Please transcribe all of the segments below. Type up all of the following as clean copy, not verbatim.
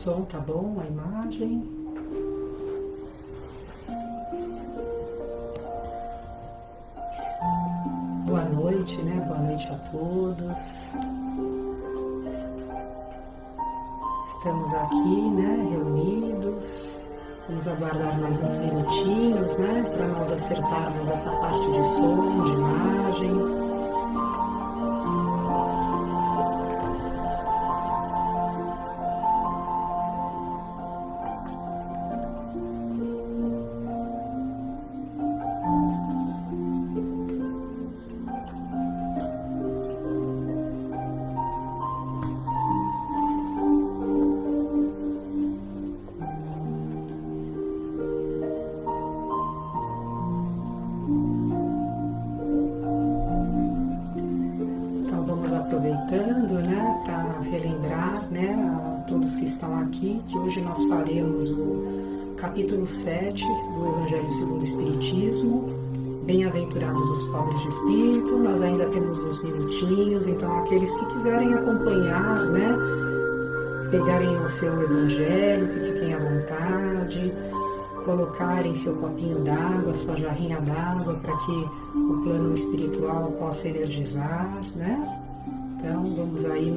som, tá bom? A imagem. Boa noite, né? Boa noite a todos. Estamos aqui, né? Reunidos. Vamos aguardar mais uns minutinhos, né? Para nós acertarmos essa parte de som, de imagem. Aproveitando, né, para relembrar, né, a todos que estão aqui, que hoje nós faremos o capítulo 7 do Evangelho segundo o Espiritismo, Bem-aventurados os pobres de espírito. Nós ainda temos uns minutinhos, então aqueles que quiserem acompanhar, né, pegarem o seu Evangelho, que fiquem à vontade, colocarem seu copinho d'água, sua jarrinha d'água, para que o plano espiritual possa energizar, né? Então, vamos aí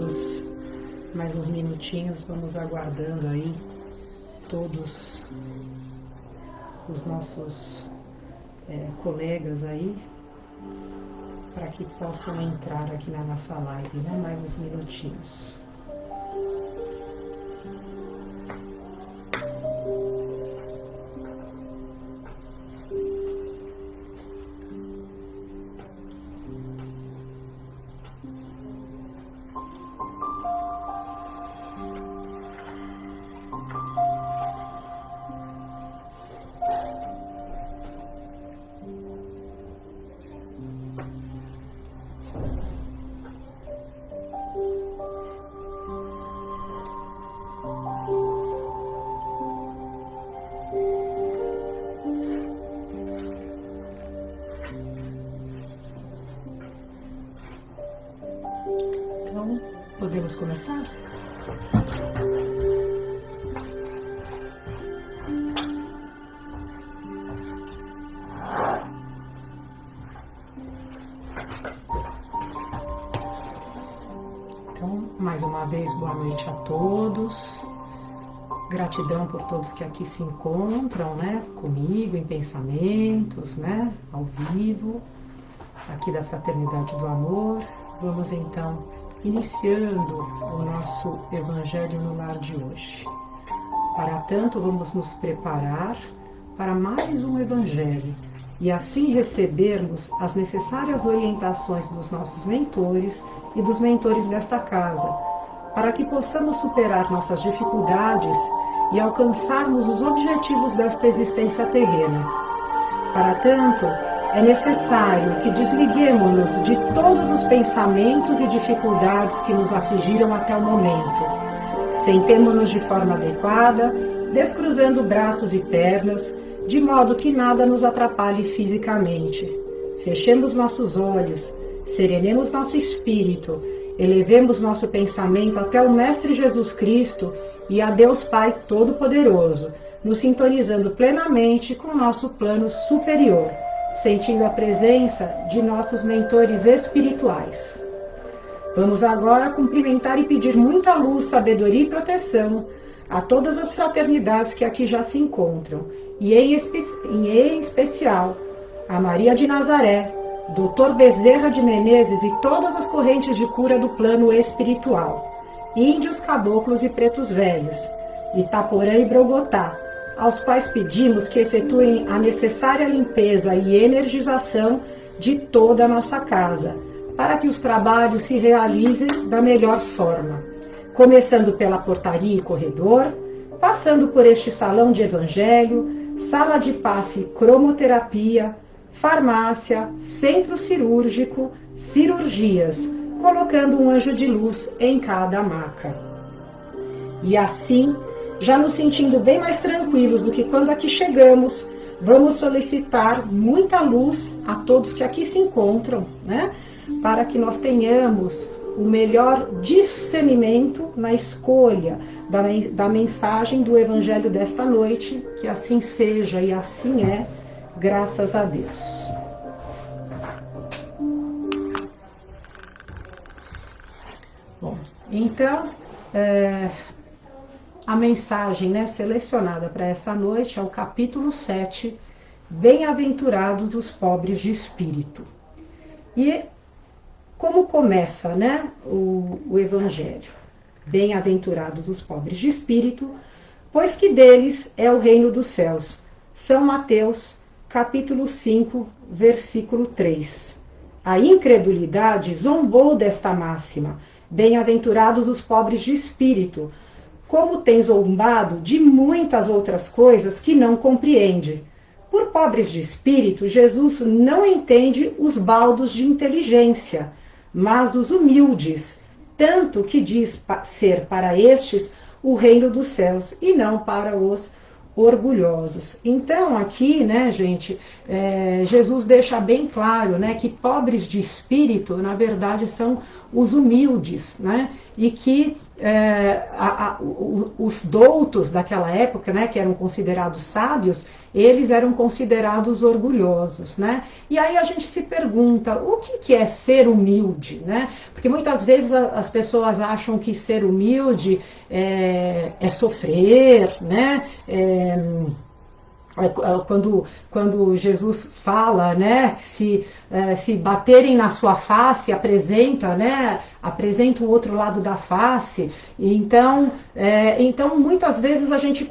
mais uns minutinhos, vamos aguardando aí todos os nossos colegas aí, para que possam entrar aqui na nossa live, né? Mais uns minutinhos. Então, podemos começar? Então, mais uma vez, boa noite a todos. Gratidão por todos que aqui se encontram, né, comigo em pensamentos, né, ao vivo, aqui da Fraternidade do Amor. Vamos então iniciando o nosso Evangelho no Lar de hoje. Para tanto, vamos nos preparar para mais um Evangelho e assim recebermos as necessárias orientações dos nossos mentores e dos mentores desta casa, para que possamos superar nossas dificuldades e alcançarmos os objetivos desta existência terrena. Para tanto, é necessário que desliguemo-nos de todos os pensamentos e dificuldades que nos afligiram até o momento. Sentemo-nos de forma adequada, descruzando braços e pernas, de modo que nada nos atrapalhe fisicamente. Fechemos nossos olhos, serenemos nosso espírito, elevemos nosso pensamento até o Mestre Jesus Cristo e a Deus Pai Todo-Poderoso, nos sintonizando plenamente com o nosso plano superior, sentindo a presença de nossos mentores espirituais. Vamos agora cumprimentar e pedir muita luz, sabedoria e proteção a todas as fraternidades que aqui já se encontram, e em especial a Maria de Nazaré, Dr. Bezerra de Menezes e todas as correntes de cura do plano espiritual, índios, caboclos e pretos velhos, Itaporã e Brogotá, aos quais pedimos que efetuem a necessária limpeza e energização de toda a nossa casa, para que os trabalhos se realizem da melhor forma, começando pela portaria e corredor, passando por este salão de evangelho, sala de passe e cromoterapia, farmácia, centro cirúrgico, cirurgias, colocando um anjo de luz em cada maca. E assim, já nos sentindo bem mais tranquilos do que quando aqui chegamos, vamos solicitar muita luz a todos que aqui se encontram, né? Para que nós tenhamos o melhor discernimento na escolha da mensagem do Evangelho desta noite. Que assim seja e assim é, graças a Deus. Bom, então, a mensagem, né, selecionada para essa noite é o capítulo 7, Bem-aventurados os pobres de espírito. E como começa, né, o Evangelho? Bem-aventurados os pobres de espírito, pois que deles é o reino dos céus. São Mateus, capítulo 5, versículo 3. A incredulidade zombou desta máxima. Bem-aventurados os pobres de espírito, como tem zombado de muitas outras coisas que não compreende. Por pobres de espírito, Jesus não entende os baldos de inteligência, mas os humildes, tanto que diz ser para estes o reino dos céus e não para os orgulhosos. Então aqui, né, gente, Jesus deixa bem claro, né, que pobres de espírito, na verdade, são os humildes, né, e que os doutos daquela época, né, que eram considerados sábios, eles eram considerados orgulhosos, né? E aí a gente se pergunta, o que é ser humilde, né? Porque muitas vezes as pessoas acham que ser humilde é sofrer, né? Quando Jesus fala, né, se baterem na sua face, apresenta o outro lado da face. Então muitas vezes a gente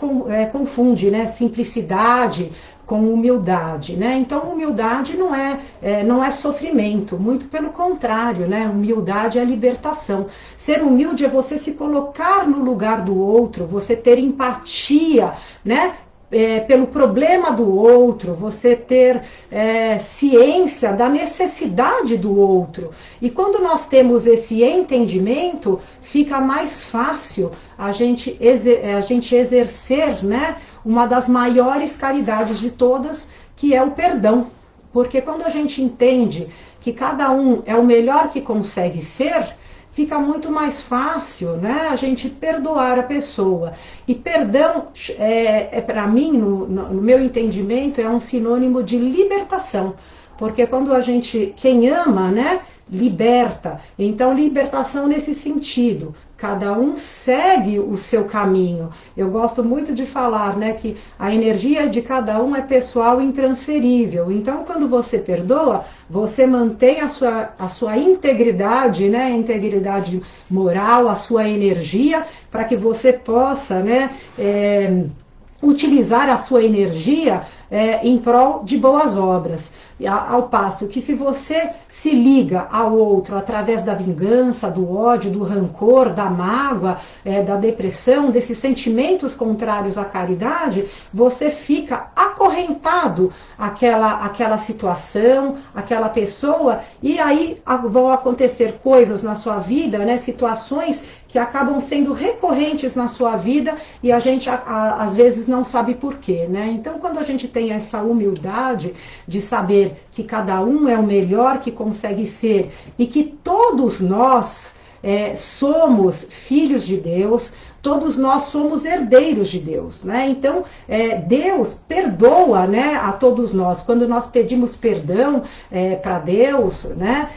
confunde, né, simplicidade com humildade, né? Então humildade não é sofrimento, muito pelo contrário, né? Humildade é libertação. Ser humilde é você se colocar no lugar do outro, você ter empatia, né? Pelo problema do outro, você ter ciência da necessidade do outro. E quando nós temos esse entendimento, fica mais fácil a gente exercer, né, uma das maiores caridades de todas, que é o perdão. Porque quando a gente entende que cada um é o melhor que consegue ser, fica muito mais fácil, né, a gente perdoar a pessoa. E perdão, para mim, no meu entendimento, é um sinônimo de libertação. Porque quando quem ama, né, liberta. Então, libertação nesse sentido. Cada um segue o seu caminho. Eu gosto muito de falar, né, que a energia de cada um é pessoal e intransferível. Então, quando você perdoa, você mantém a sua integridade, né, a integridade moral, a sua energia, para que você possa, né, utilizar a sua energia em prol de boas obras. Ao passo que se você se liga ao outro através da vingança, do ódio, do rancor, da mágoa, da depressão, desses sentimentos contrários à caridade, você fica acorrentado àquela situação, àquela pessoa, e aí vão acontecer coisas na sua vida, né, situações que acabam sendo recorrentes na sua vida e a gente às vezes não sabe por quê, né? Então, quando a gente tem essa humildade de saber que cada um é o melhor que consegue ser e que todos nós somos filhos de Deus, todos nós somos herdeiros de Deus, né? Então, Deus perdoa, né, a todos nós. Quando nós pedimos perdão para Deus, né,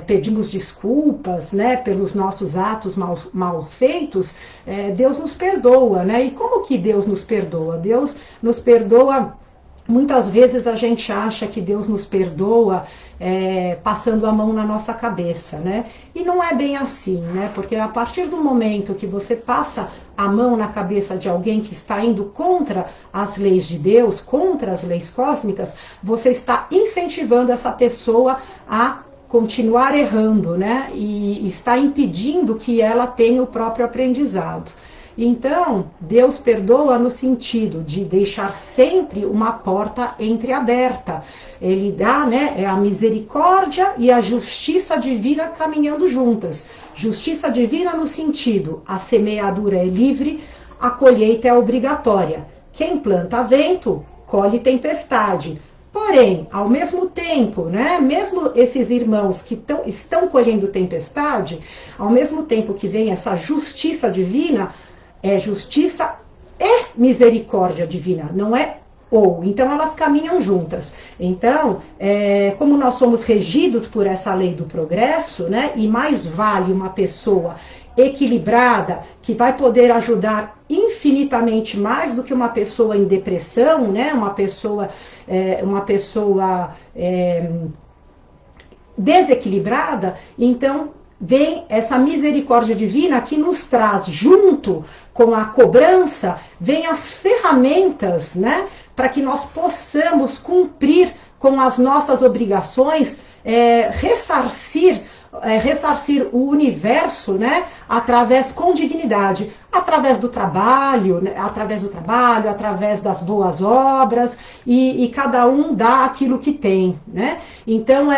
pedimos desculpas, né, pelos nossos atos mal feitos, Deus nos perdoa, né? E como que Deus nos perdoa? Deus nos perdoa. Muitas vezes a gente acha que Deus nos perdoa passando a mão na nossa cabeça, né? E não é bem assim, né? Porque a partir do momento que você passa a mão na cabeça de alguém que está indo contra as leis de Deus, contra as leis cósmicas, você está incentivando essa pessoa a continuar errando, né? E está impedindo que ela tenha o próprio aprendizado. Então, Deus perdoa no sentido de deixar sempre uma porta entreaberta. Ele dá, né, a misericórdia e a justiça divina caminhando juntas. Justiça divina no sentido, a semeadura é livre, a colheita é obrigatória. Quem planta vento, colhe tempestade. Porém, ao mesmo tempo, né, mesmo esses irmãos que estão colhendo tempestade, ao mesmo tempo que vem essa justiça divina, é justiça e misericórdia divina, não é ou. Então elas caminham juntas. Então, como nós somos regidos por essa lei do progresso, né, e mais vale uma pessoa equilibrada, que vai poder ajudar infinitamente mais do que uma pessoa em depressão, né? Uma pessoa desequilibrada. Então vem essa misericórdia divina que nos traz, junto com a cobrança, vem as ferramentas, né? Para que nós possamos cumprir com as nossas obrigações, ressarcir o universo, né, com dignidade, através do trabalho, né, através das boas obras, e cada um dá aquilo que tem, né? Então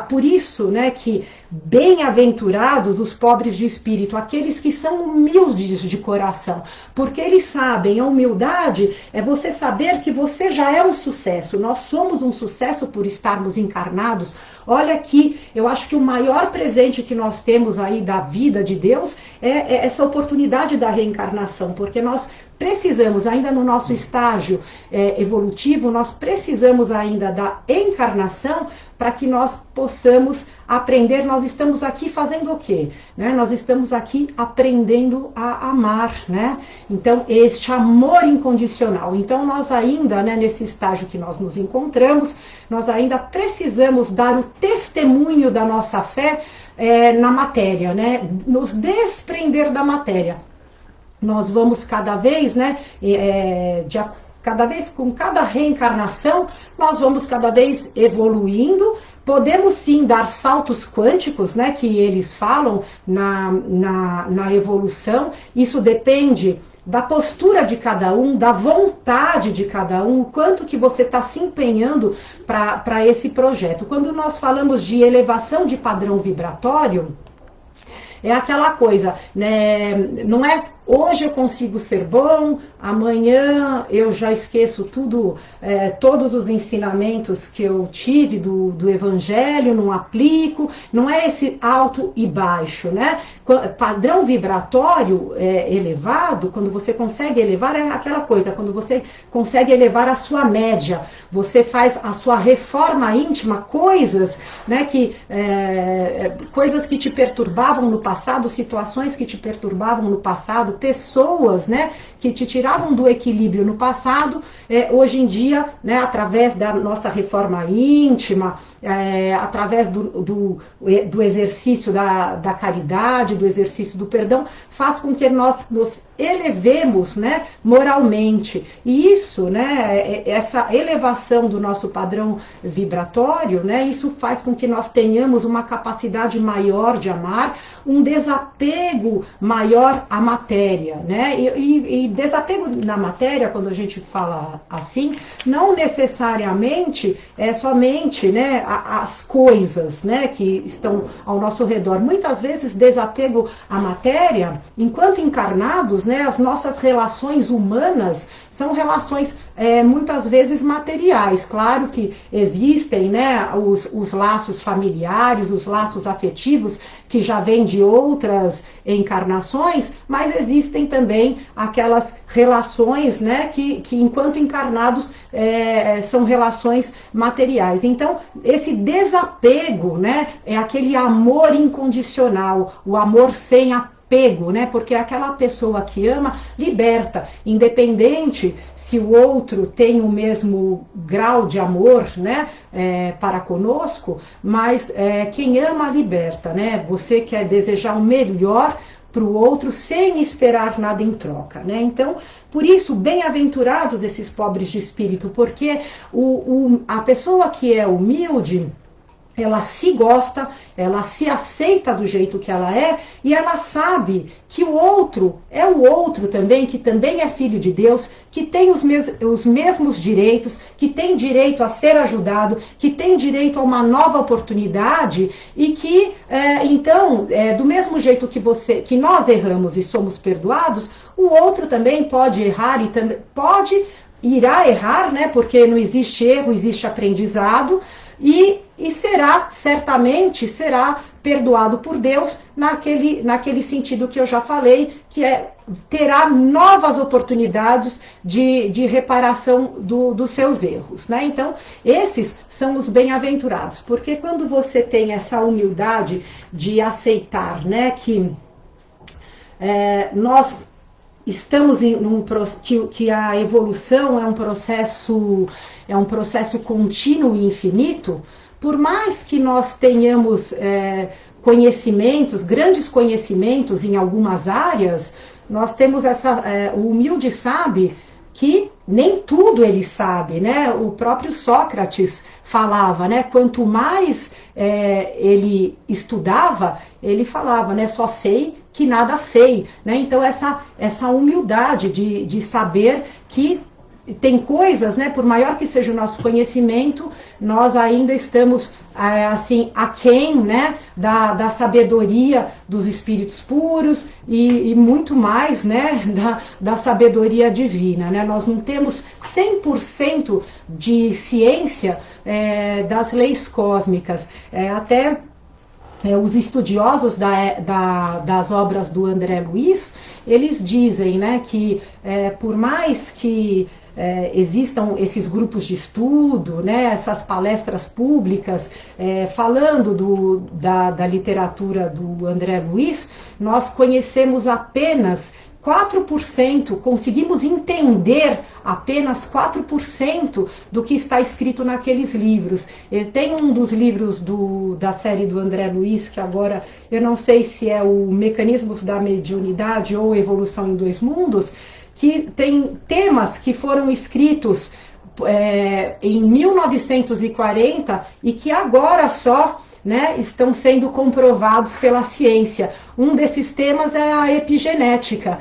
por isso, né, que bem-aventurados os pobres de espírito, aqueles que são humildes de coração, porque eles sabem, a humildade é você saber que você já é um sucesso, nós somos um sucesso por estarmos encarnados. Olha aqui, eu acho que o maior presente que nós temos aí da vida de Deus é essa oportunidade da reencarnação, porque nós precisamos, ainda no nosso estágio evolutivo, nós precisamos ainda da encarnação para que nós possamos aprender. Nós estamos aqui fazendo o quê? Né? Nós estamos aqui aprendendo a amar, né? Então, este amor incondicional. Então, nós ainda, né, nesse estágio que nós nos encontramos, nós ainda precisamos dar o testemunho da nossa fé na matéria, né? Nos desprender da matéria. Nós vamos cada vez, né, cada vez, com cada reencarnação, nós vamos cada vez evoluindo. Podemos sim dar saltos quânticos, né, que eles falam na evolução. Isso depende da postura de cada um, da vontade de cada um, o quanto que você está se empenhando para esse projeto. Quando nós falamos de elevação de padrão vibratório, é aquela coisa, né, não é hoje eu consigo ser bom, amanhã eu já esqueço tudo, todos os ensinamentos que eu tive do Evangelho, não aplico, não é esse alto e baixo, né? Padrão vibratório elevado, quando você consegue elevar, é aquela coisa, quando você consegue elevar a sua média, você faz a sua reforma íntima, coisas, né, coisas que te perturbavam no passado, situações que te perturbavam no passado, pessoas, né, que te tiravam do equilíbrio no passado, hoje em dia, né, através da nossa reforma íntima, através do exercício da caridade, do exercício do perdão, faz com que nós nos elevemos, né, moralmente. E isso, né, essa elevação do nosso padrão vibratório, né, isso faz com que nós tenhamos uma capacidade maior de amar, um desapego maior à matéria, né? E desapego na matéria, quando a gente fala assim, não necessariamente é somente, né, as coisas, né, que estão ao nosso redor. Muitas vezes desapego à matéria, enquanto encarnados, né, as nossas relações humanas são relações muitas vezes materiais. Claro que existem, né, os laços familiares, os laços afetivos que já vêm de outras encarnações, mas existem também aquelas relações, né, que enquanto encarnados são relações materiais. Então, esse desapego, né, é aquele amor incondicional, o amor sem apego, né? Porque aquela pessoa que ama liberta, independente se o outro tem o mesmo grau de amor, né, para conosco, mas quem ama liberta, né? Você quer desejar o melhor para o outro sem esperar nada em troca, né? Então, por isso, bem-aventurados esses pobres de espírito, porque a pessoa que é humilde, ela se gosta, ela se aceita do jeito que ela é, e ela sabe que o outro é o outro também, que também é filho de Deus, que tem os mesmos direitos, que tem direito a ser ajudado, que tem direito a uma nova oportunidade, e que, então, do mesmo jeito que nós erramos e somos perdoados, o outro também pode errar e pode irá errar, né? Porque não existe erro, existe aprendizado, e certamente será perdoado por Deus naquele sentido que eu já falei, que terá novas oportunidades de reparação dos seus erros, né? Então, esses são os bem-aventurados, porque quando você tem essa humildade de aceitar, né, que nós estamos que a evolução é um processo contínuo e infinito, por mais que nós tenhamos conhecimentos, grandes conhecimentos em algumas áreas, nós temos o humilde sabe que nem tudo ele sabe, né? O próprio Sócrates falava, né? Quanto mais ele estudava, ele falava, né? Só sei que nada sei, né? Então essa humildade de saber que tem coisas, né? Por maior que seja o nosso conhecimento, nós ainda estamos assim aquém, né? Da sabedoria dos espíritos puros e muito mais, né? Da sabedoria divina, né? Nós não temos 100% de ciência das leis cósmicas, até os estudiosos das obras do André Luiz, eles dizem, né, que por mais que existam esses grupos de estudo, né, essas palestras públicas falando da literatura do André Luiz, nós conhecemos apenas 4%, conseguimos entender apenas 4% do que está escrito naqueles livros. Tem um dos livros da série do André Luiz, que agora eu não sei se é o Mecanismos da Mediunidade ou Evolução em Dois Mundos, que tem temas que foram escritos em 1940 e que agora só, né, estão sendo comprovados pela ciência. Um desses temas é a epigenética.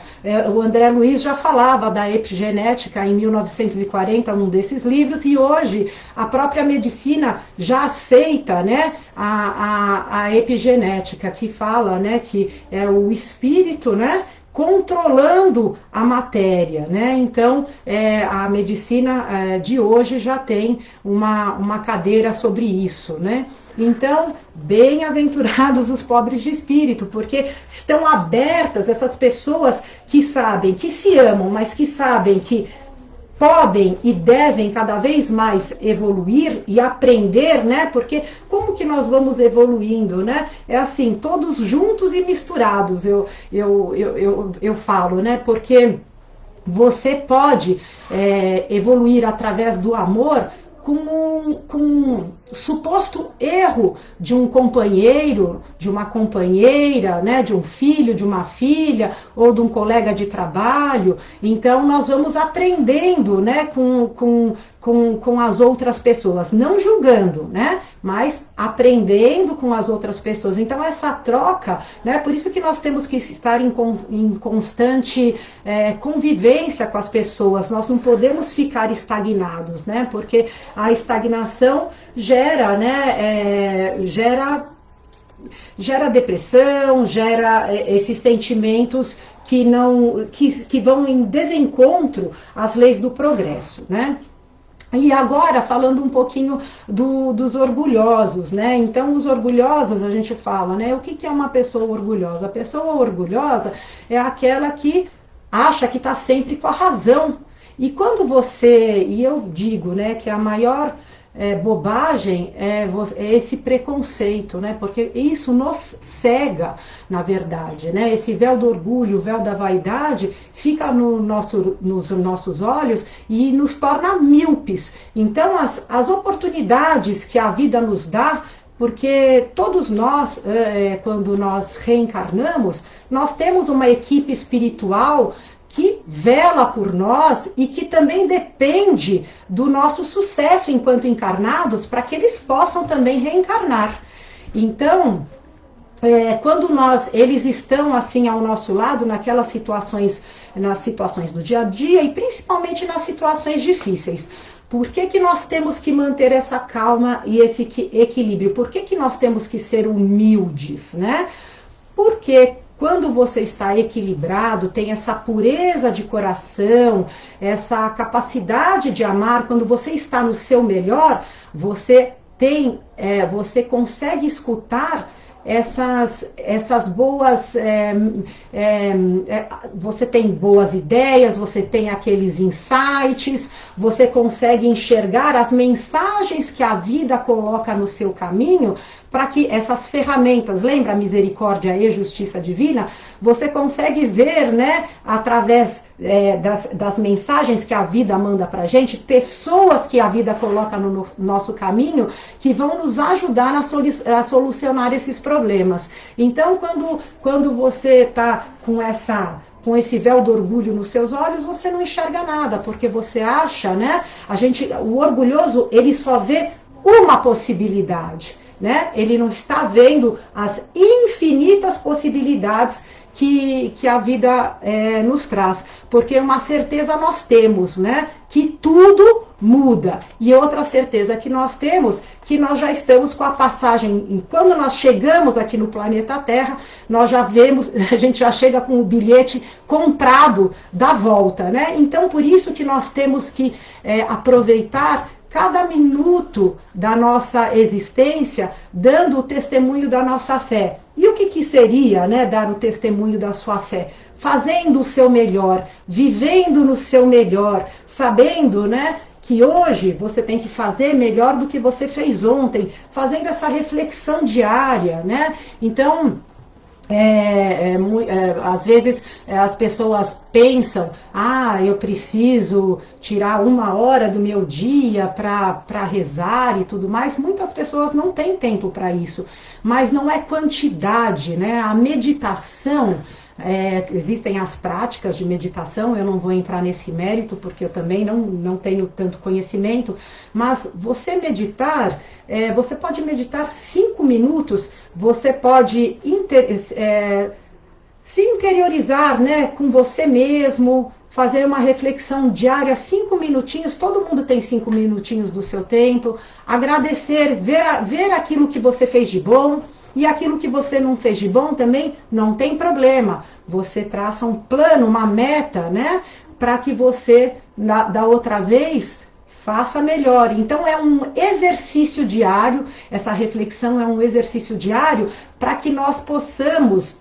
O André Luiz já falava da epigenética em 1940, num desses livros, e hoje a própria medicina já aceita, né, a epigenética, que fala, né, que é o espírito, né, controlando a matéria, né? Então, a medicina de hoje já tem uma cadeira sobre isso, né? Então, bem-aventurados os pobres de espírito, porque estão abertas essas pessoas que sabem, que se amam, mas que sabem que podem e devem cada vez mais evoluir e aprender, né? Porque como que nós vamos evoluindo, né? É assim, todos juntos e misturados, eu falo, né? Porque você pode evoluir através do amor com um suposto erro de um companheiro, de uma companheira, né, de um filho, de uma filha, ou de um colega de trabalho. Então nós vamos aprendendo, né, com as outras pessoas, não julgando, né, mas aprendendo com as outras pessoas. Então essa troca, né, por isso que nós temos que estar em constante convivência com as pessoas. Nós não podemos ficar estagnados, né, porque a estagnação gera, né, gera depressão, gera esses sentimentos que vão em desencontro às leis do progresso, né? E agora, falando um pouquinho dos orgulhosos, né? Então, os orgulhosos, a gente fala, né? O que é uma pessoa orgulhosa? A pessoa orgulhosa é aquela que acha que está sempre com a razão. E quando e eu digo, né, que a maior bobagem é esse preconceito, né? Porque isso nos cega, na verdade, né? Esse véu do orgulho, o véu da vaidade fica nos nossos olhos e nos torna míopes. Então as oportunidades que a vida nos dá, porque todos nós, quando nós reencarnamos, nós temos uma equipe espiritual que vela por nós e que também depende do nosso sucesso enquanto encarnados para que eles possam também reencarnar. Então, quando eles estão assim ao nosso lado, nas situações do dia a dia e principalmente nas situações difíceis, por que nós temos que manter essa calma e esse equilíbrio? Por que nós temos que ser humildes, né? Porque quando você está equilibrado, tem essa pureza de coração, essa capacidade de amar, quando você está no seu melhor, você consegue escutar essas boas, você tem boas ideias, você tem aqueles insights, você consegue enxergar as mensagens que a vida coloca no seu caminho, para que essas ferramentas, lembra a misericórdia e justiça divina, você consegue ver, né, através das mensagens que a vida manda para a gente, pessoas que a vida coloca no nosso caminho, que vão nos ajudar a solucionar esses problemas. Então, quando você está com esse véu do orgulho nos seus olhos, você não enxerga nada, porque você acha, né? O orgulhoso, ele só vê uma possibilidade, né? Ele não está vendo as infinitas possibilidades que a vida nos traz, porque uma certeza nós temos, né? Que tudo muda, e outra certeza que nós temos, que nós já estamos com a passagem, quando nós chegamos aqui no planeta Terra, nós já vemos, a gente já chega com o bilhete comprado da volta, né? Então, por isso que nós temos que aproveitar cada minuto da nossa existência, dando o testemunho da nossa fé. E o que seria, né, dar o testemunho da sua fé? Fazendo o seu melhor, vivendo no seu melhor, sabendo, né, que hoje você tem que fazer melhor do que você fez ontem, fazendo essa reflexão diária, né? Então, às vezes as pessoas pensam, eu preciso tirar 1 hora do meu dia para rezar e tudo mais. Muitas pessoas não têm tempo para isso, mas não é quantidade, né? A meditação, existem as práticas de meditação, eu não vou entrar nesse mérito, porque eu também não tenho tanto conhecimento, mas você meditar, você pode meditar 5 minutos, você pode se interiorizar, né, com você mesmo, fazer uma reflexão diária, 5 minutinhos, todo mundo tem 5 minutinhos do seu tempo, agradecer, ver aquilo que você fez de bom, e aquilo que você não fez de bom também não tem problema. Você traça um plano, uma meta, né? Para que você, da outra vez, faça melhor. Então é um exercício diário, essa reflexão é um exercício diário para que nós possamos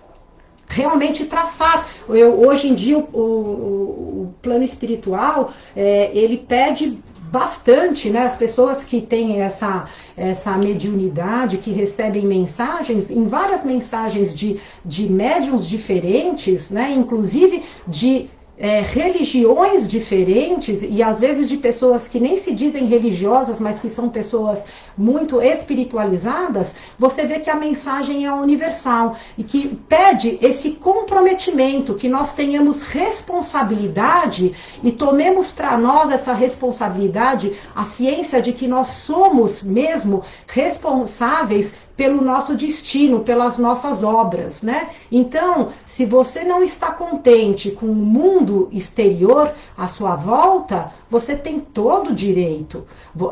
realmente traçar. Hoje em dia o plano espiritual, ele pede bastante, né? As pessoas que têm essa mediunidade, que recebem mensagens, em várias mensagens de médiuns diferentes, né? Inclusive de religiões diferentes, e às vezes de pessoas que nem se dizem religiosas, mas que são pessoas muito espiritualizadas, você vê que a mensagem é universal e que pede esse comprometimento, que nós tenhamos responsabilidade e tomemos para nós essa responsabilidade, a ciência de que nós somos mesmo responsáveis pelo nosso destino, pelas nossas obras, né? Então, se você não está contente com o mundo exterior à sua volta, você tem todo o direito.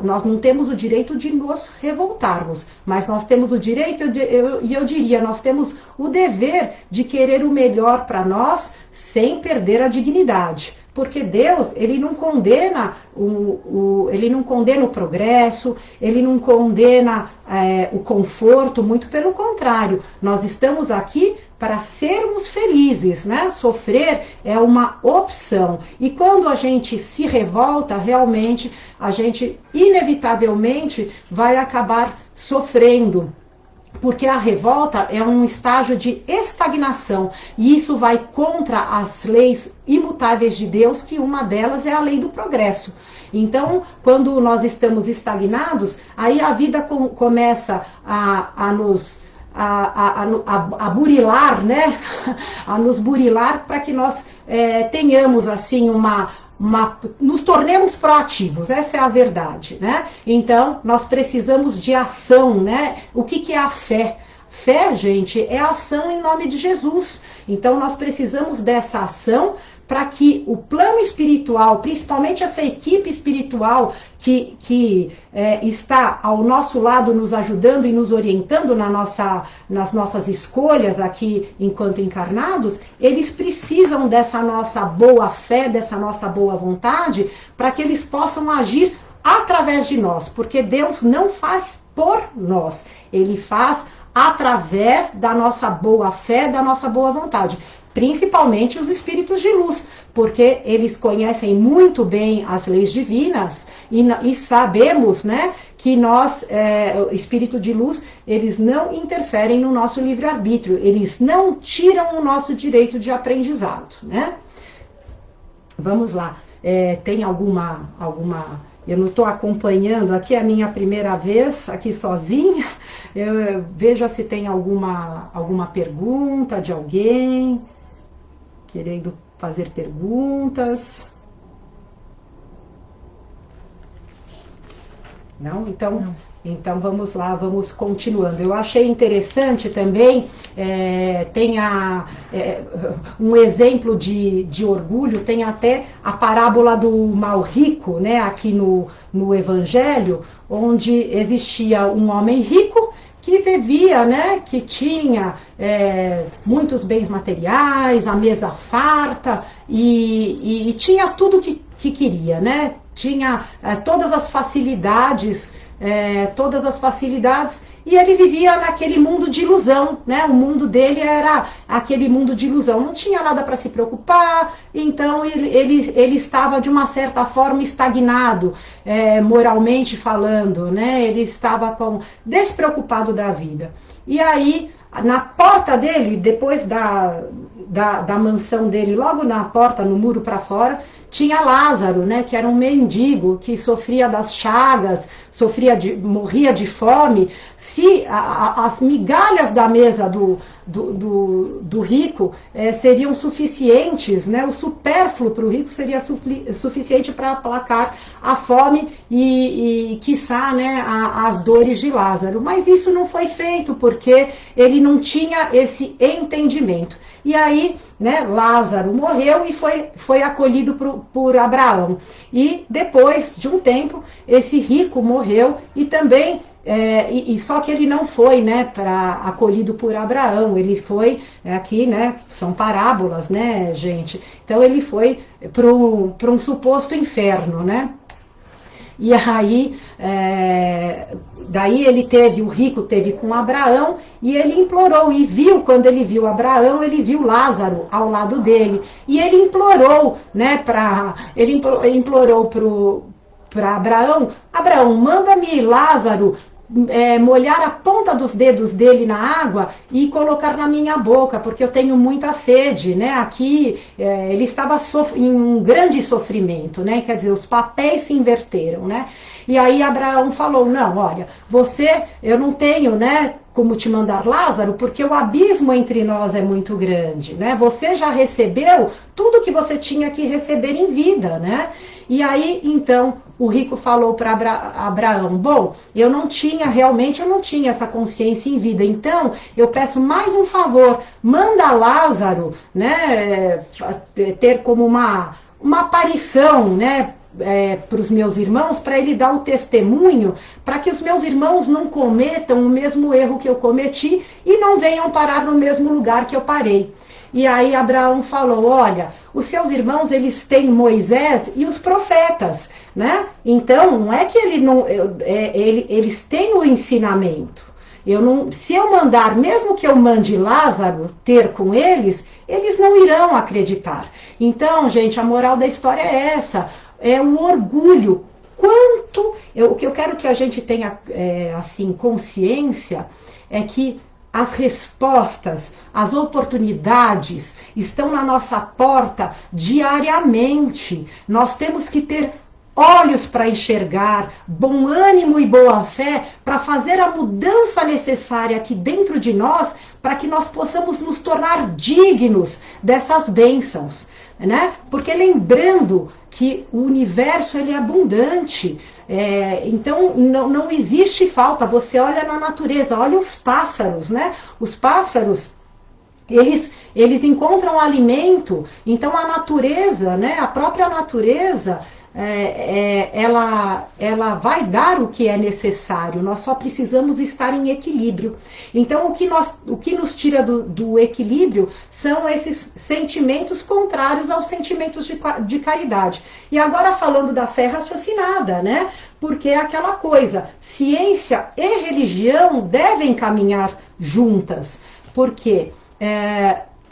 Nós não temos o direito de nos revoltarmos, mas nós temos o direito, e eu diria, nós temos o dever de querer o melhor para nós, sem perder a dignidade. Porque Deus, ele não condena ele não condena o progresso, ele não condena o conforto, muito pelo contrário. Nós estamos aqui para sermos felizes, né? Sofrer é uma opção. E quando a gente se revolta, realmente, a gente inevitavelmente vai acabar sofrendo. Porque a revolta é um estágio de estagnação, e isso vai contra as leis imutáveis de Deus, que uma delas é a lei do progresso. Então, quando nós estamos estagnados, aí a vida começa a burilar, né? A nos burilar para que nós tenhamos assim nos tornemos proativos, essa é a verdade, né? Então, nós precisamos de ação, né? O que é a fé? Fé, gente, é ação em nome de Jesus. Então, nós precisamos dessa ação para que o plano espiritual, principalmente essa equipe espiritual que está ao nosso lado nos ajudando e nos orientando nas nossas escolhas aqui enquanto encarnados, eles precisam dessa nossa boa fé, dessa nossa boa vontade, para que eles possam agir através de nós, porque Deus não faz por nós, Ele faz através da nossa boa fé, da nossa boa vontade. Principalmente os espíritos de luz, porque eles conhecem muito bem as leis divinas e sabemos, né, que nós, espírito de luz, eles não interferem no nosso livre-arbítrio, eles não tiram o nosso direito de aprendizado, né? Vamos lá, tem alguma... Eu não estou acompanhando, aqui é a minha primeira vez, aqui sozinha, veja se tem alguma pergunta de alguém querendo fazer perguntas. Não? Então vamos lá, vamos continuando. Eu achei interessante também, tem um exemplo de orgulho, tem até a parábola do mal rico, né, aqui no Evangelho, onde existia um homem rico que vivia, né, que tinha muitos bens materiais, a mesa farta e tinha tudo que queria, né? Tinha todas as facilidades, e ele vivia naquele mundo de ilusão, né? O mundo dele era aquele mundo de ilusão, não tinha nada para se preocupar, então ele estava de uma certa forma estagnado, moralmente falando, né? Ele estava despreocupado da vida. E aí, na porta dele, depois da mansão dele, logo na porta, no muro para fora, tinha Lázaro, né, que era um mendigo que sofria das chagas, morria de fome. Se as migalhas da mesa do rico seriam suficientes, né, o supérfluo para o rico seria suficiente para aplacar a fome e quiçá, né, as dores de Lázaro. Mas isso não foi feito porque ele não tinha esse entendimento. E aí, né, Lázaro morreu e foi acolhido por Abraão. E depois de um tempo, esse rico morreu e também, só que ele não foi, né, acolhido por Abraão, ele foi, aqui, né, são parábolas, né, gente? Então ele foi para um suposto inferno, né? E aí, daí o rico teve com Abraão e ele implorou, e quando ele viu Abraão, ele viu Lázaro ao lado dele. E ele implorou, né, ele implorou para Abraão, manda-me Lázaro molhar a ponta dos dedos dele na água e colocar na minha boca, porque eu tenho muita sede, né? Aqui ele estava em um grande sofrimento, né? Quer dizer, os papéis se inverteram, né? E aí Abraão falou, não, olha, eu não tenho, né, como te mandar Lázaro, porque o abismo entre nós é muito grande, né? Você já recebeu tudo que você tinha que receber em vida, né? E aí, então, o rico falou para Abraão, bom, eu não tinha essa consciência em vida, então eu peço mais um favor, manda Lázaro, né, ter como uma aparição, né, para os meus irmãos, para ele dar o testemunho, para que os meus irmãos não cometam o mesmo erro que eu cometi e não venham parar no mesmo lugar que eu parei. E aí Abraão falou, olha, os seus irmãos, eles têm Moisés e os profetas, né? Então, não é que eles têm o ensinamento. Se eu mandar, mesmo que eu mande Lázaro ter com eles não irão acreditar. Então, gente, a moral da história é essa, é o orgulho. O que eu quero que a gente tenha, assim, consciência é que as respostas, as oportunidades estão na nossa porta diariamente. Nós temos que ter olhos para enxergar, bom ânimo e boa fé para fazer a mudança necessária aqui dentro de nós, para que nós possamos nos tornar dignos dessas bênçãos, né? Porque lembrando que o universo ele é abundante, então não existe falta. Você olha na natureza, olha os pássaros, né? Os pássaros, Eles encontram alimento, então a natureza, né, a própria natureza, ela vai dar o que é necessário, nós só precisamos estar em equilíbrio. Então o que nos tira do equilíbrio são esses sentimentos contrários aos sentimentos de caridade. E agora falando da fé raciocinada, né? Porque é aquela coisa, ciência e religião devem caminhar juntas, porque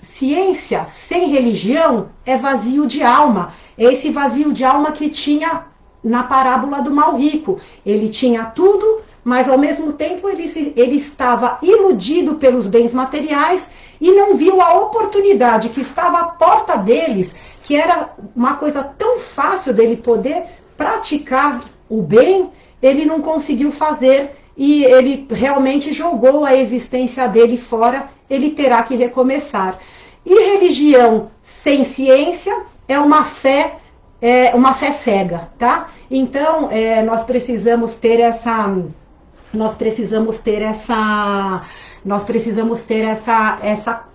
ciência sem religião é vazio de alma. É esse vazio de alma que tinha na parábola do mal rico. Ele tinha tudo, mas ao mesmo tempo ele estava iludido pelos bens materiais e não viu a oportunidade que estava à porta deles, que era uma coisa tão fácil dele poder praticar o bem, ele não conseguiu fazer e ele realmente jogou a existência dele fora, ele terá que recomeçar. E religião sem ciência é uma fé cega, tá? Então, nós precisamos ter essa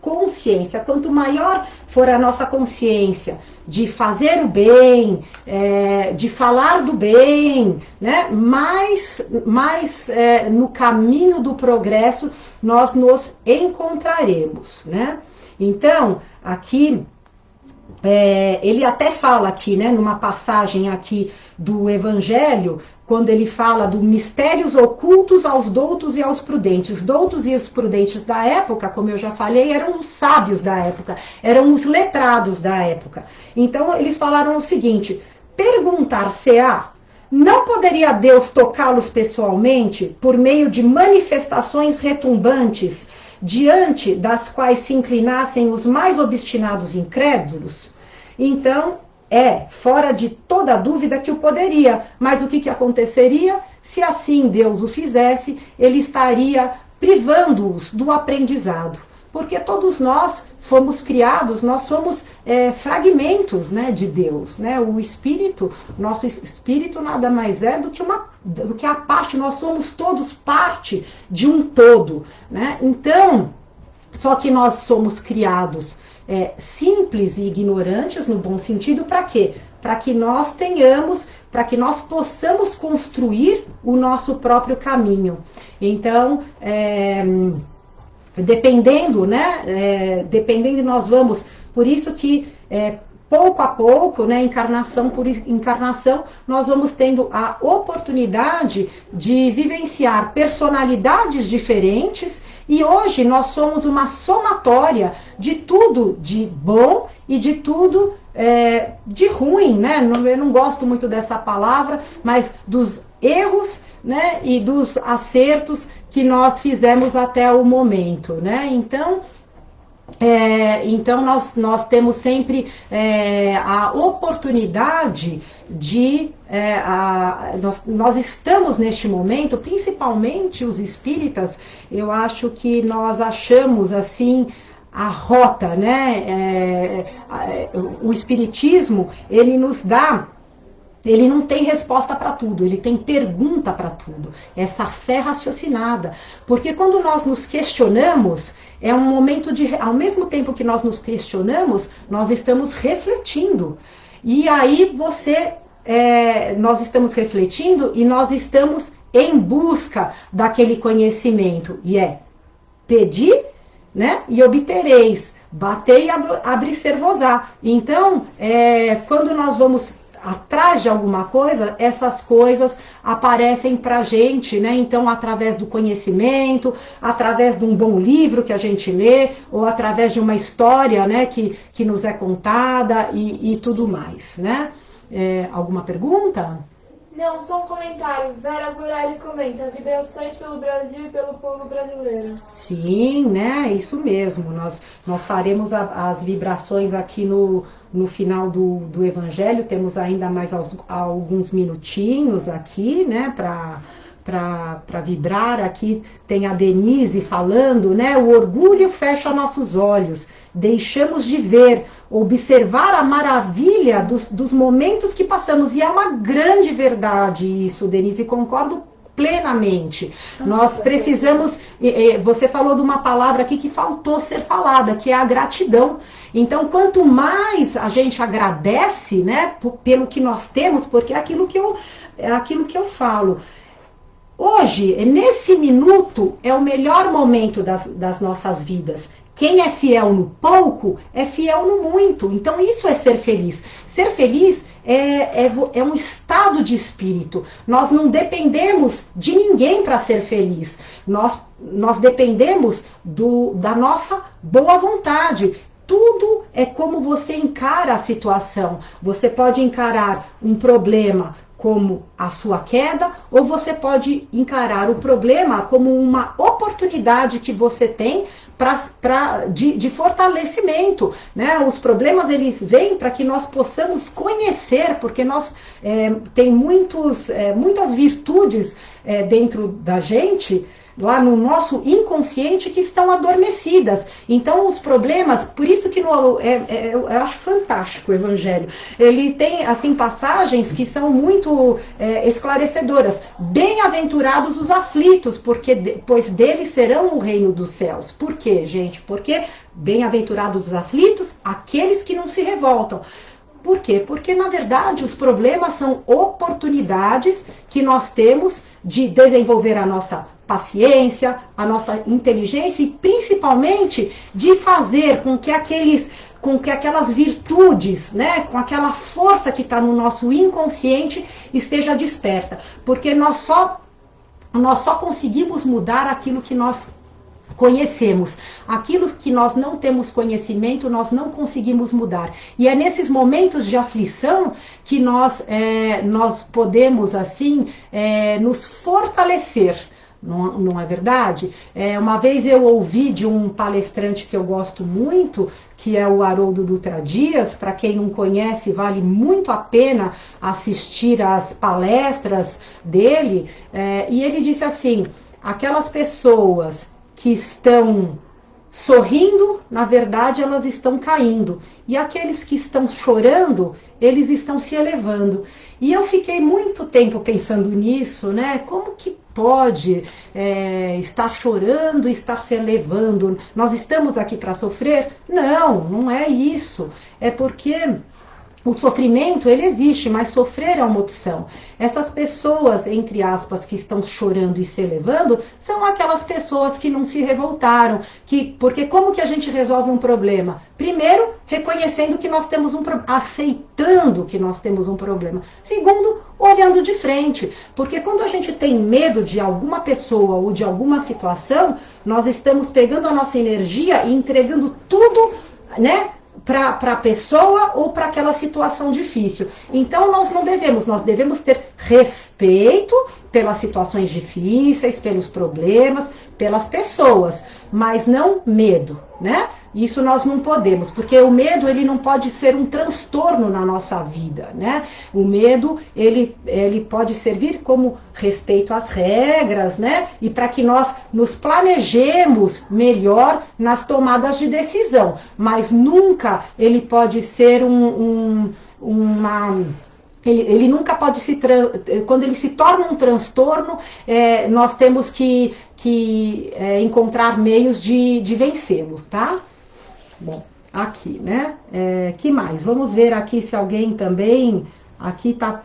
consciência. Quanto maior for a nossa consciência de fazer o bem, de falar do bem, né? mais no caminho do progresso nós nos encontraremos, né? Então, aqui, ele até fala aqui, né, numa passagem aqui do Evangelho, quando ele fala dos mistérios ocultos aos doutos e aos prudentes. Doutos e os prudentes da época, como eu já falei, eram os sábios da época, eram os letrados da época. Então, eles falaram o seguinte: perguntar-se-á, não poderia Deus tocá-los pessoalmente por meio de manifestações retumbantes, diante das quais se inclinassem os mais obstinados incrédulos? Então, fora de toda dúvida que o poderia. Mas o que aconteceria? Se assim Deus o fizesse, ele estaria privando-os do aprendizado. Porque todos nós fomos criados, nós somos fragmentos, né, de Deus, né? O espírito, nosso espírito nada mais é do que a parte, nós somos todos parte de um todo, né? Então, só que nós somos criados simples e ignorantes, no bom sentido, para quê? Para que nós possamos construir o nosso próprio caminho. Então, dependendo, nós vamos, por isso que pouco a pouco, né, encarnação por encarnação, nós vamos tendo a oportunidade de vivenciar personalidades diferentes, e hoje nós somos uma somatória de tudo de bom e de tudo de ruim, né? Eu não gosto muito dessa palavra, mas dos erros, né, e dos acertos que nós fizemos até o momento, né? Então, nós temos sempre a oportunidade de... nós estamos neste momento, principalmente os espíritas, eu acho que nós achamos assim a rota, né? O espiritismo, ele nos dá... Ele não tem resposta para tudo, ele tem pergunta para tudo. Essa fé raciocinada. Porque quando nós nos questionamos, é um momento de... Ao mesmo tempo que nós nos questionamos, nós estamos refletindo. E aí nós estamos refletindo e nós estamos em busca daquele conhecimento. E pedir, né, e obtereis. Batei e abrir-se-vos-á. Então, quando nós vamos atrás de alguma coisa, essas coisas aparecem pra gente, né? Então, através do conhecimento, através de um bom livro que a gente lê, ou através de uma história, né, que nos é contada e tudo mais, né? Alguma pergunta? Não, só um comentário. Vera Burali comenta: vibrações pelo Brasil e pelo povo brasileiro. Sim, né? Isso mesmo. Nós faremos as vibrações aqui no final do Evangelho. Temos ainda mais alguns minutinhos aqui, né? Para vibrar. Aqui tem a Denise falando, né? O orgulho fecha nossos olhos. Deixamos de ver, observar a maravilha dos momentos que passamos. E é uma grande verdade isso, Denise, concordo plenamente. Nós precisamos, você falou de uma palavra aqui que faltou ser falada, que é a gratidão. Então, quanto mais a gente agradece, né, pelo que nós temos, porque é aquilo que eu falo. Hoje, nesse minuto, é o melhor momento das nossas vidas. Quem é fiel no pouco, é fiel no muito. Então, isso é ser feliz. Ser feliz é um estado de espírito. Nós não dependemos de ninguém para ser feliz. Nós dependemos da nossa boa vontade. Tudo é como você encara a situação. Você pode encarar um problema como a sua queda, ou você pode encarar o problema como uma oportunidade que você tem de fortalecimento, né? Os problemas, eles vêm para que nós possamos conhecer, porque nós tem muitas virtudes dentro da gente, lá no nosso inconsciente, que estão adormecidas. Então, os problemas, por isso que eu acho fantástico o Evangelho. Ele tem, assim, passagens que são muito esclarecedoras. Bem-aventurados os aflitos, pois deles serão o reino dos céus. Por quê, gente? Porque bem-aventurados os aflitos, aqueles que não se revoltam. Por quê? Porque, na verdade, os problemas são oportunidades que nós temos de desenvolver a nossa paciência, a nossa inteligência e, principalmente, de fazer com que aquelas virtudes, né, com aquela força que está no nosso inconsciente esteja desperta. Porque nós só conseguimos mudar aquilo que nós conhecemos. Aquilo que nós não temos conhecimento, nós não conseguimos mudar. E é nesses momentos de aflição que nós podemos, assim, nos fortalecer. Não é verdade? Uma vez eu ouvi de um palestrante que eu gosto muito, que é o Haroldo Dutra Dias. Para quem não conhece, vale muito a pena assistir às palestras dele. E ele disse assim, aquelas pessoas que estão sorrindo, na verdade, elas estão caindo. E aqueles que estão chorando, eles estão se elevando. E eu fiquei muito tempo pensando nisso, né? Como que pode estar chorando e estar se elevando? Nós estamos aqui para sofrer? Não, não é isso. É porque o sofrimento, ele existe, mas sofrer é uma opção. Essas pessoas, entre aspas, que estão chorando e se elevando, são aquelas pessoas que não se revoltaram. Porque como que a gente resolve um problema? Primeiro, reconhecendo que nós temos um problema, aceitando que nós temos um problema. Segundo, olhando de frente. Porque quando a gente tem medo de alguma pessoa ou de alguma situação, nós estamos pegando a nossa energia e entregando tudo, né, para a pessoa ou para aquela situação difícil. Então nós devemos ter respeito pelas situações difíceis, pelos problemas, pelas pessoas, mas não medo, né? Isso nós não podemos, porque o medo, ele não pode ser um transtorno na nossa vida, né? O medo, ele pode servir como respeito às regras, né? E para que nós nos planejemos melhor nas tomadas de decisão, mas nunca ele pode ser ele nunca pode quando ele se torna um transtorno, nós temos que encontrar meios de vencê-lo, tá? Bom, aqui, né? Que mais? Vamos ver aqui se alguém também aqui está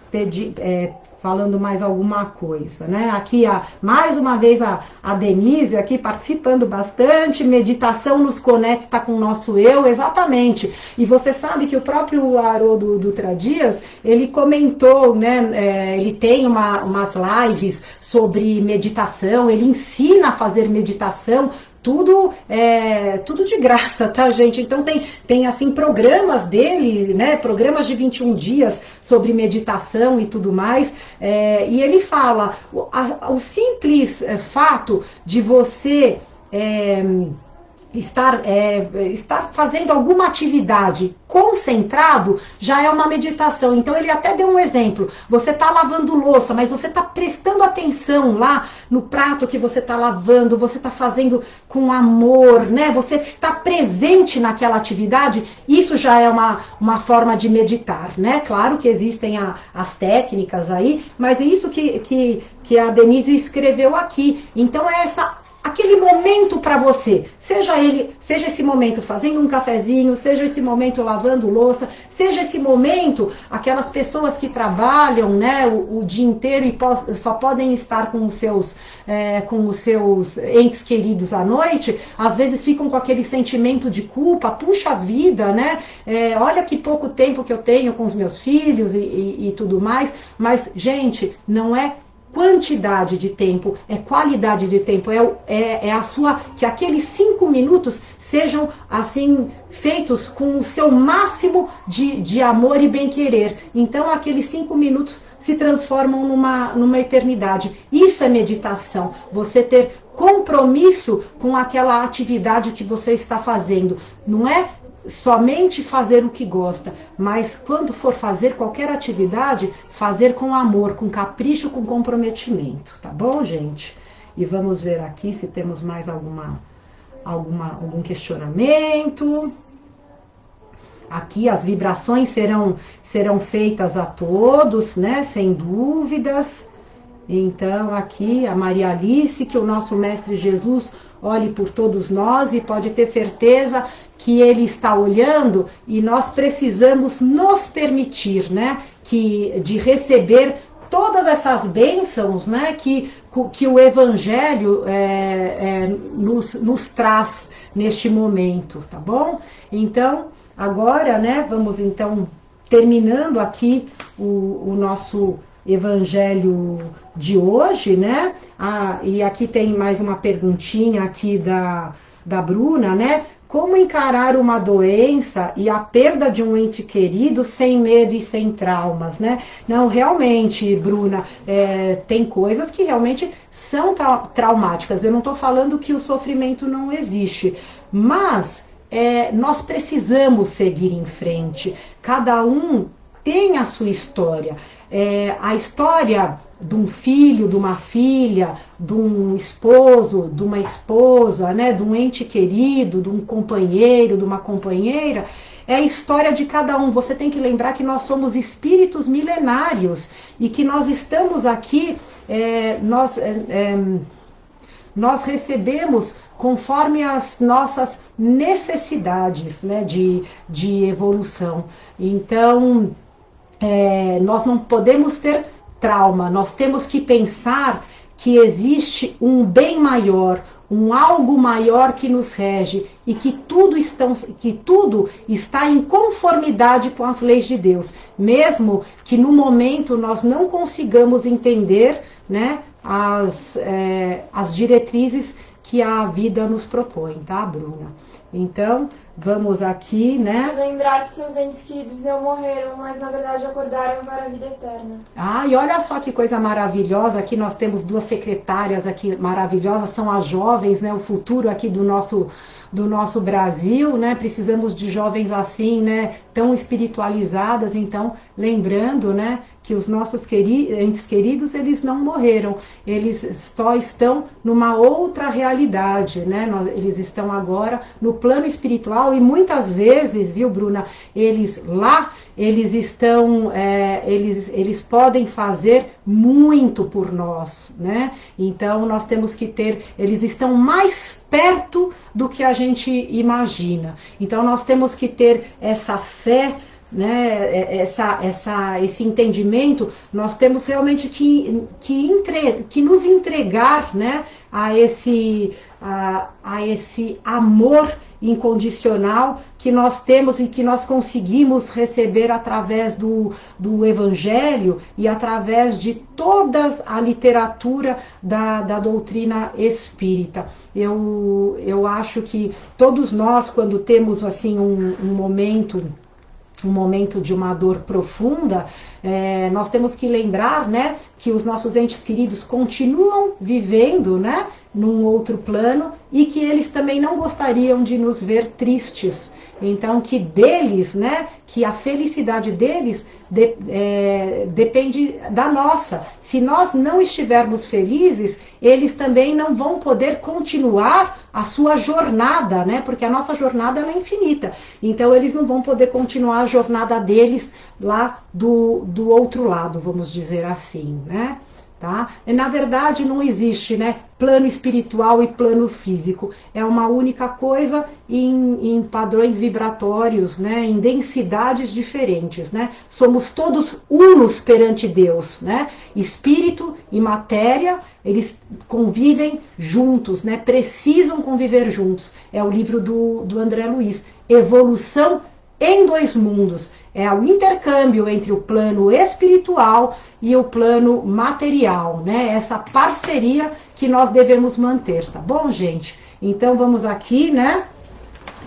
falando mais alguma coisa, né? Aqui, mais uma vez, a Denise aqui participando bastante. Meditação nos conecta com o nosso eu, exatamente. E você sabe que o próprio Haroldo Dutra Dias, ele comentou, né? Ele tem umas lives sobre meditação, ele ensina a fazer meditação, tudo de graça, tá, gente? Então tem assim programas dele, né? Programas de 21 dias sobre meditação e tudo mais. E ele fala, o simples fato de você estar fazendo alguma atividade concentrado já é uma meditação. Então ele até deu um exemplo. Você está lavando louça, mas você está prestando atenção lá no prato que você está lavando, você está fazendo com amor, né? Você está presente naquela atividade, isso já é uma forma de meditar, né? Claro que existem as técnicas aí, mas é isso que a Denise escreveu aqui. Então é aquele momento para você, seja esse momento fazendo um cafezinho, seja esse momento lavando louça, seja esse momento, aquelas pessoas que trabalham, né, o dia inteiro e só podem estar com os seus entes queridos à noite, às vezes ficam com aquele sentimento de culpa, puxa vida, né, olha que pouco tempo que eu tenho com os meus filhos e tudo mais, mas, gente, não é quantidade de tempo, é qualidade de tempo, que aqueles 5 minutos sejam assim feitos com o seu máximo de amor e bem-querer. Então aqueles 5 minutos se transformam numa eternidade. Isso é meditação, você ter compromisso com aquela atividade que você está fazendo. Não é somente fazer o que gosta, mas quando for fazer qualquer atividade, fazer com amor, com capricho, com comprometimento, tá bom, gente? E vamos ver aqui se temos mais algum questionamento. Aqui as vibrações serão feitas a todos, né? Sem dúvidas. Então aqui a Maria Alice, que o nosso Mestre Jesus olhe por todos nós e pode ter certeza que Ele está olhando e nós precisamos nos permitir, né, de receber todas essas bênçãos, né, que o Evangelho nos traz neste momento, tá bom? Então, agora, né, vamos então terminando aqui o nosso Evangelho de hoje, né? E aqui tem mais uma perguntinha aqui da Bruna, né? Como encarar uma doença e a perda de um ente querido sem medo e sem traumas, né? Não, realmente, Bruna, tem coisas que realmente são traumáticas. Eu não estou falando que o sofrimento não existe, mas nós precisamos seguir em frente. Cada um tem a sua história. A história de um filho, de uma filha, de um esposo, de uma esposa, né, de um ente querido, de um companheiro, de uma companheira, é a história de cada um. Você tem que lembrar que nós somos espíritos milenários e que nós estamos aqui, nós recebemos conforme as nossas necessidades, né, de evolução. Então, nós não podemos ter trauma, nós temos que pensar que existe um bem maior, um algo maior que nos rege e que tudo está em conformidade com as leis de Deus, mesmo que no momento nós não consigamos entender, né, as diretrizes que a vida nos propõe, tá, Bruna? Então, vamos aqui, né? Lembrar que seus entes queridos não morreram, mas na verdade acordaram para a vida eterna. E olha só que coisa maravilhosa, aqui nós temos 2 secretárias aqui maravilhosas, são as jovens, né? O futuro aqui do nosso Brasil, né? Precisamos de jovens assim, né? Tão espiritualizadas. Então, lembrando, né, que os nossos entes queridos, eles não morreram, eles só estão numa outra realidade, né? Eles estão agora no plano espiritual e muitas vezes, viu, Bruna, eles estão, eles podem fazer muito por nós, né? Então nós temos que eles estão mais perto do que a gente imagina. Então nós temos que ter essa fé, né, esse entendimento. Nós temos realmente que nos entregar, né, a esse amor incondicional que nós temos e que nós conseguimos receber através do Evangelho e através de toda a literatura da doutrina espírita. Eu acho que todos nós, quando temos assim um momento de uma dor profunda, nós temos que lembrar, né, que os nossos entes queridos continuam vivendo, né, num outro plano e que eles também não gostariam de nos ver tristes. Então, que deles, né, que a felicidade deles depende da nossa. Se nós não estivermos felizes, eles também não vão poder continuar a sua jornada, né, porque a nossa jornada ela é infinita. Então, eles não vão poder continuar a jornada deles lá do outro lado, vamos dizer assim, né? Tá? Na verdade, não existe, né, plano espiritual e plano físico. É uma única coisa em padrões vibratórios, né, em densidades diferentes. Né? Somos todos unos perante Deus. Né? Espírito e matéria, eles convivem juntos, né? Precisam conviver juntos. É o livro do André Luiz. Evolução em dois mundos. É o intercâmbio entre o plano espiritual e o plano material, né? Essa parceria que nós devemos manter, tá bom, gente? Então vamos aqui, né?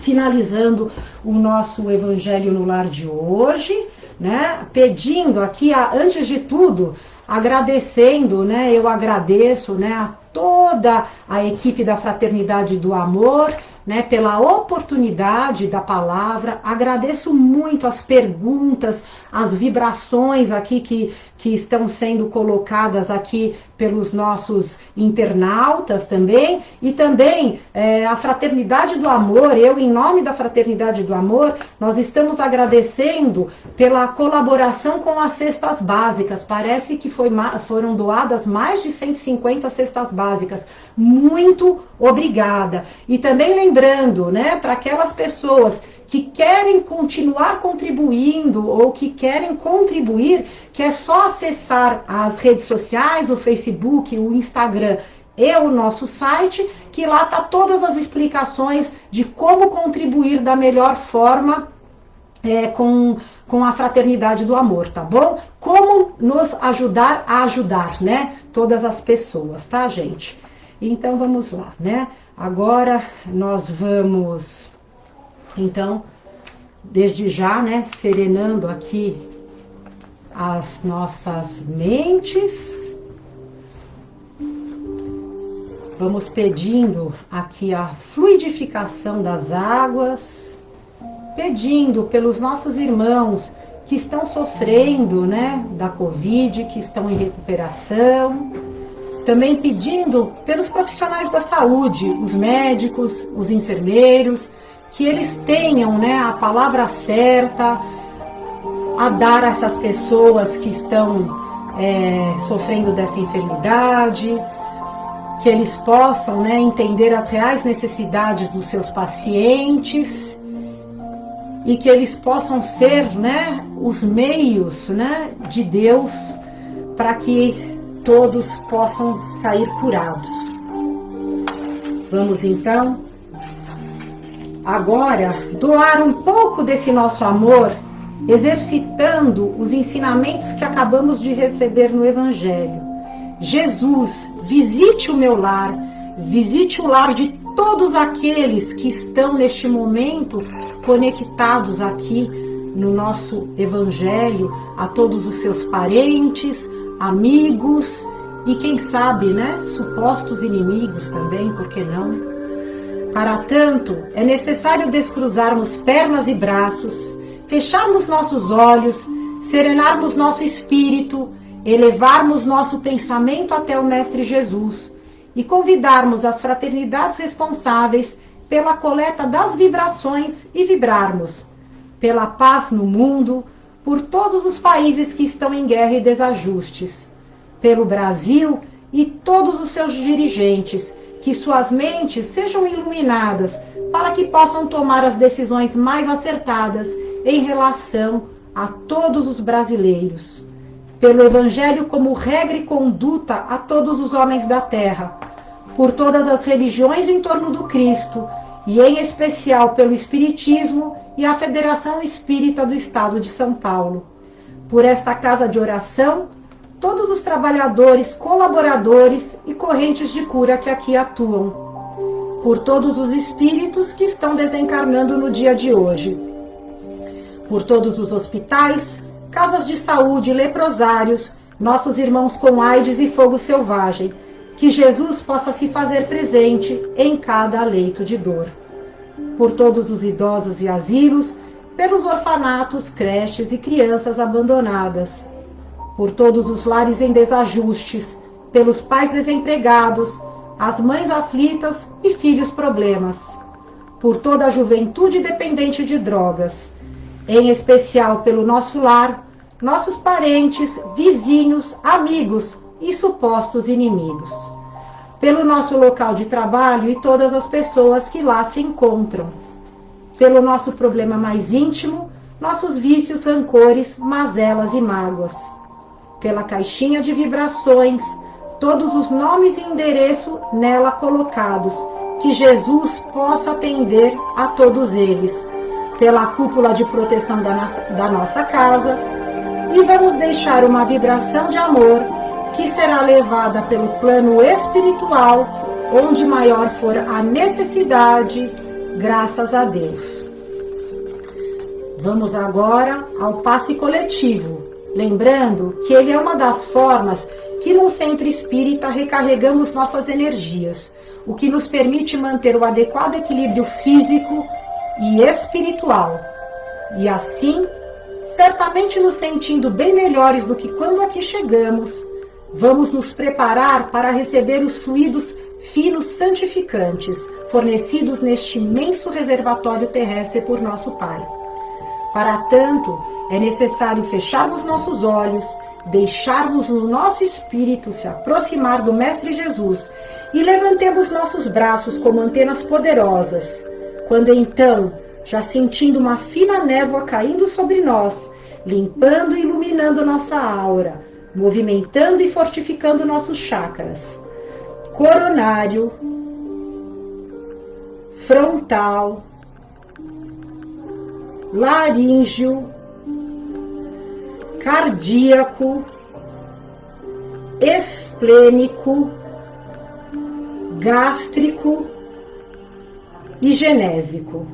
Finalizando o nosso Evangelho no Lar de hoje, né? Pedindo aqui, antes de tudo, agradecendo, né? Eu agradeço, né? A toda a equipe da Fraternidade do Amor, né, pela oportunidade da palavra. Agradeço muito as perguntas, as vibrações aqui que estão sendo colocadas aqui pelos nossos internautas também, e também a Fraternidade do Amor. Eu, em nome da Fraternidade do Amor, nós estamos agradecendo pela colaboração com as cestas básicas. Parece que foram doadas mais de 150 cestas básicas. Muito obrigada. E também lembrando, né, para aquelas pessoas que querem continuar contribuindo ou que querem contribuir, que é só acessar as redes sociais, o Facebook, o Instagram e o nosso site, que lá tá todas as explicações de como contribuir da melhor forma com a Fraternidade do Amor, tá bom? Como nos ajudar a ajudar, né, todas as pessoas, tá, gente? Então, vamos lá, né? Agora, nós vamos, então, desde já, né, serenando aqui as nossas mentes. Vamos pedindo aqui a fluidificação das águas, pedindo pelos nossos irmãos que estão sofrendo, né, da Covid, que estão em recuperação. Também pedindo pelos profissionais da saúde, os médicos, os enfermeiros, que eles tenham, né, a palavra certa a dar a essas pessoas que estão sofrendo dessa enfermidade, que eles possam, né, entender as reais necessidades dos seus pacientes e que eles possam ser, né, os meios, né, de Deus para que todos possam sair curados. Vamos então agora doar um pouco desse nosso amor, exercitando os ensinamentos que acabamos de receber no Evangelho. Jesus, visite o meu lar, visite o lar de todos aqueles que estão neste momento conectados aqui no nosso Evangelho, a todos os seus parentes, amigos e quem sabe, né, supostos inimigos também, por que não? Para tanto, é necessário descruzarmos pernas e braços, fecharmos nossos olhos, serenarmos nosso espírito, elevarmos nosso pensamento até o Mestre Jesus e convidarmos as fraternidades responsáveis pela coleta das vibrações e vibrarmos pela paz no mundo, por todos os países que estão em guerra e desajustes, pelo Brasil e todos os seus dirigentes, que suas mentes sejam iluminadas para que possam tomar as decisões mais acertadas em relação a todos os brasileiros. Pelo Evangelho como regra e conduta a todos os homens da terra, por todas as religiões em torno do Cristo, e em especial pelo Espiritismo e a Federação Espírita do Estado de São Paulo. Por esta casa de oração, todos os trabalhadores, colaboradores e correntes de cura que aqui atuam. Por todos os espíritos que estão desencarnando no dia de hoje. Por todos os hospitais, casas de saúde, leprosários, nossos irmãos com AIDS e fogo selvagem, que Jesus possa se fazer presente em cada leito de dor. Por todos os idosos e asilos, pelos orfanatos, creches e crianças abandonadas, por todos os lares em desajustes, pelos pais desempregados, as mães aflitas e filhos problemas, por toda a juventude dependente de drogas, em especial pelo nosso lar, nossos parentes, vizinhos, amigos e supostos inimigos, pelo nosso local de trabalho e todas as pessoas que lá se encontram, pelo nosso problema mais íntimo, nossos vícios, rancores, mazelas e mágoas, pela caixinha de vibrações, todos os nomes e endereço nela colocados, que Jesus possa atender a todos eles, pela cúpula de proteção da nossa casa, e vamos deixar uma vibração de amor que será levada pelo plano espiritual, onde maior for a necessidade, graças a Deus. Vamos agora ao passe coletivo, lembrando que ele é uma das formas que no centro espírita recarregamos nossas energias, o que nos permite manter o adequado equilíbrio físico e espiritual. E assim, certamente nos sentindo bem melhores do que quando aqui chegamos, vamos nos preparar para receber os fluidos finos santificantes, fornecidos neste imenso reservatório terrestre por nosso Pai. Para tanto, é necessário fecharmos nossos olhos, deixarmos o nosso espírito se aproximar do Mestre Jesus e levantemos nossos braços como antenas poderosas, quando então, já sentindo uma fina névoa caindo sobre nós, limpando e iluminando nossa aura, movimentando e fortificando nossos chakras, coronário, frontal, laríngeo, cardíaco, esplênico, gástrico e genésico.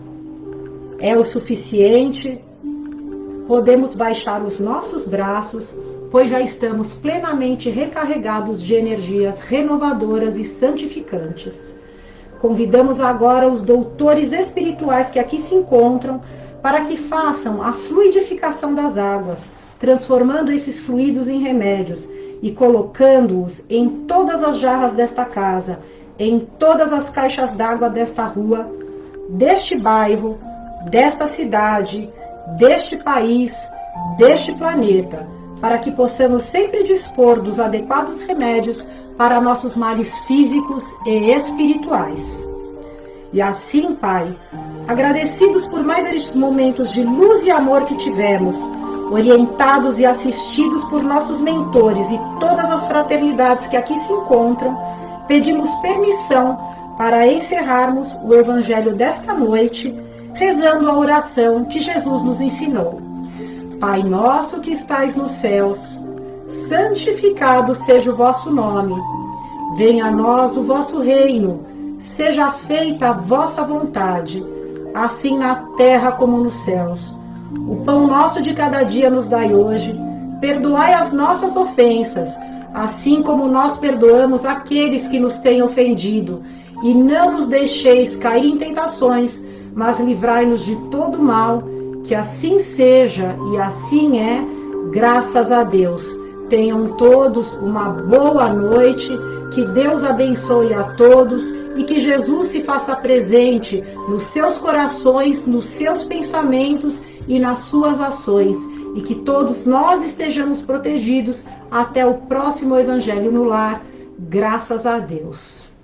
É o suficiente, podemos baixar os nossos braços, pois já estamos plenamente recarregados de energias renovadoras e santificantes. Convidamos agora os doutores espirituais que aqui se encontram para que façam a fluidificação das águas, transformando esses fluidos em remédios e colocando-os em todas as jarras desta casa, em todas as caixas d'água desta rua, deste bairro, desta cidade, deste país, deste planeta, para que possamos sempre dispor dos adequados remédios para nossos males físicos e espirituais. E assim, Pai, agradecidos por mais estes momentos de luz e amor que tivemos, orientados e assistidos por nossos mentores e todas as fraternidades que aqui se encontram, pedimos permissão para encerrarmos o Evangelho desta noite, rezando a oração que Jesus nos ensinou. Pai nosso que estais nos céus, santificado seja o vosso nome. Venha a nós o vosso reino, seja feita a vossa vontade, assim na terra como nos céus. O pão nosso de cada dia nos dai hoje, perdoai as nossas ofensas, assim como nós perdoamos aqueles que nos têm ofendido, e não nos deixeis cair em tentações, mas livrai-nos de todo mal, que assim seja e assim é, graças a Deus. Tenham todos uma boa noite, que Deus abençoe a todos e que Jesus se faça presente nos seus corações, nos seus pensamentos e nas suas ações, e que todos nós estejamos protegidos até o próximo Evangelho no Lar, graças a Deus.